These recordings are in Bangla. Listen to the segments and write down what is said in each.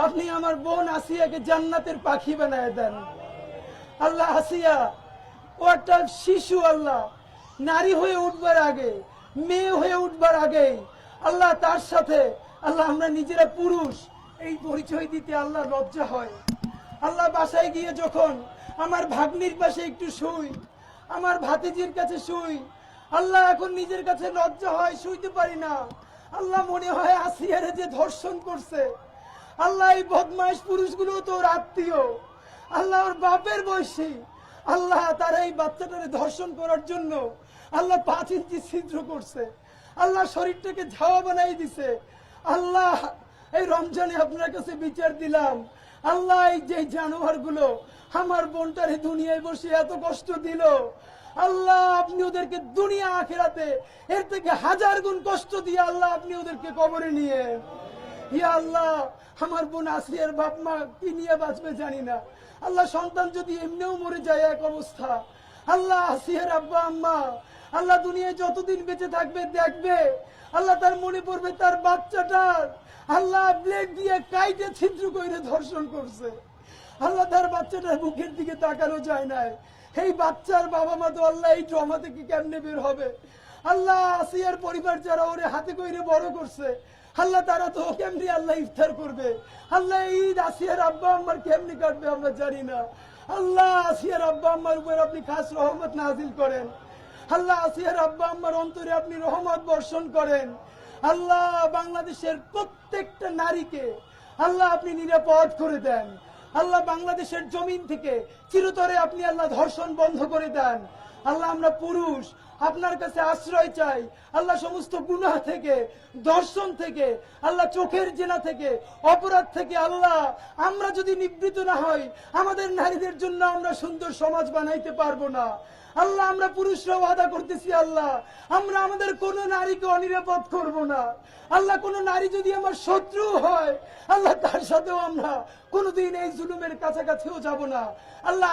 আপনি আমার বোন আসিয়াকে জান্নাতের পাখি বানায় দেন। আল্লাহ, আসিয়া ও একটা শিশু, আল্লাহ নারী হয়ে উঠবার আগে, মেয়ে হয়ে উঠবার আগে আল্লাহ তার সাথে আল্লাহ আমরা নিজেরা পুরুষ এই পরিচয় দিতে আল্লাহ লজ্জা হয়। আল্লাহ বাসায় গিয়ে যখন আমার ভাগ্নির পাশে একটু শুই, আমার ভাতিজির কাছে শুই, আল্লাহ এখন নিজের কাছে লজ্জা হয়, শুইতে পারি না। আল্লাহ মনে হয় আসিয়ারে যে ধর্ষণ করছে, আল্লাহ এই বদমাইশ পুরুষগুলো তো ওর আত্মীয়, আল্লাহ ওর বাপের বয়সী, আল্লাহ তারা এই বাচ্চাটারে ধর্ষণ করার জন্য আল্লাহ 5 ইঞ্চি ছিদ্র করছে, আল্লাহ শরীরটাকে ঝাওয়া বানাই দিছে। আল্লাহ এই রমজানে আপনার কাছে বিচার দিলাম, আল্লাহ এই যে জানোয়ার গুলো আমার বোনটারে দুনিয়ায় বসে এত কষ্ট দিল, আল্লাহ আপনি ওদেরকে দুনিয়া আখিরাতে এর থেকে 1000 গুণ কষ্ট দিয়ে আল্লাহ আপনি ওদেরকে কবরে নিয়ে। ইয়া আল্লাহ, আমার বোন আসিয়ার বাপ মা কি নিয়ে বাঁচবে জানি না। আল্লাহ সন্তান যদি এমনিও মরে যায় এক অবস্থা, আল্লাহ আসিয়ার আব্বা আম্মা আল্লাহ দুনিয়ায় যতদিন বেঁচে থাকবে দেখবে, আল্লাহ তার মনে পড়বে তার বাচ্চাটার আল্লাহ ব্লেড দিয়ে কাইটে ছিদ্র করে ধর্ষণ করছে। আল্লাহ তার বাচ্চাটার মুখের দিকে তাকানো যায় না। এই বাচ্চার বাবা মা তো আল্লাহ এই ট্রমা থেকে কেমনে বের হবে? আল্লাহ আসিয়ার পরিবার যারা ওরে হাতে কইরে বড় করছে, আল্লাহ তারা তো কেমনি আল্লাহ ইফতার করবে? আল্লাহ ঈদ আসিয়ার আব্বা আম্মার কেমনি কাটবে আমরা জানি না। আল্লাহ আসিয়ার আব্বা আম্মার উপর আপনি খাস রহমত নাজিল করেন। আল্লাহ আসিয়ার আব্বা আম্মার অন্তরে আপনি রহমত বর্ষণ করেন। আল্লাহ বাংলাদেশের প্রত্যেকটা নারীকে আল্লাহ আপনি নিরাপদ করে দেন। আল্লাহ বাংলাদেশের জমিন থেকে চিরতরে আপনি আল্লাহ ধর্ষণ বন্ধ করে দেন। আল্লাহ আমরা পুরুষ আপনার কাছে আশ্রয় চাই, আল্লাহ সমস্ত গুনাহ থেকে, দর্শন থেকে, আল্লাহ চোখের জেনা থেকে, অপরাধ থেকে। আল্লাহ আমরা যদি নিবৃত না হই, আমাদের নারীদের জন্য আমরা সুন্দর সমাজ বানাইতে পারবো না। আল্লাহ আমরা পুরুষরা ওয়াদা করতেছি, আল্লাহ আমরা আমাদের কোন নারীকে অনিরাপদ করব না। আল্লাহ কোন নারী যদি আমার শত্রু হয়, আল্লাহ তার সাথেও আমরা কোনদিন এই জুলুমের কাছাকাছিও যাব না। আল্লাহ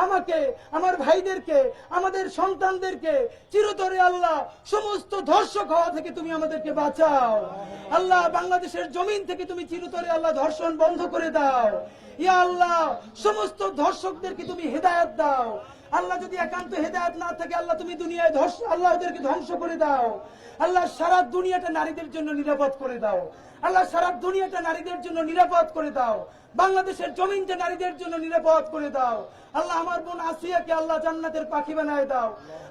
আমাকে, আমার ভাইদেরকে, আমাদের সন্তানদেরকে চিরতরে আল্লাহ সমস্ত ধর্ষক হওয়া থেকে তুমি আমাদেরকে বাঁচাও। আল্লাহ বাংলাদেশের জমিন থেকে তুমি চিরতরে আল্লাহ ধর্ষণ বন্ধ করে দাও। ইয়া আল্লাহ সমস্ত ধর্ষকদেরকে তুমি হেদায়েত দাও। আল্লাহ যদি একান্ত হেদায়েত না থাকে, আল্লাহ তুমি দুনিয়ায় আল্লাহ ওদেরকে ধ্বংস করে দাও। আল্লাহ সারা দুনিয়াটা নারীদের জন্য নিরাপদ করে দাও। আল্লাহ সারা দুনিয়াটা নারীদের জন্য নিরাপদ করে দাও। বাংলাদেশের জমিনটা নারীদের জন্য নিরাপদ করে দাও। আল্লাহ আমার বোন আসিয়াকে আল্লাহ জান্নাতের পাখি বানায় দাও।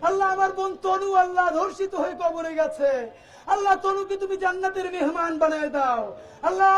আল্লাহ আমার বোন তনু আল্লাহ ধর্ষিত হয়ে কবরে গেছে, আল্লাহ তনুকে তুমি জান্নাতের মেহমান বানায় দাও। আল্লাহ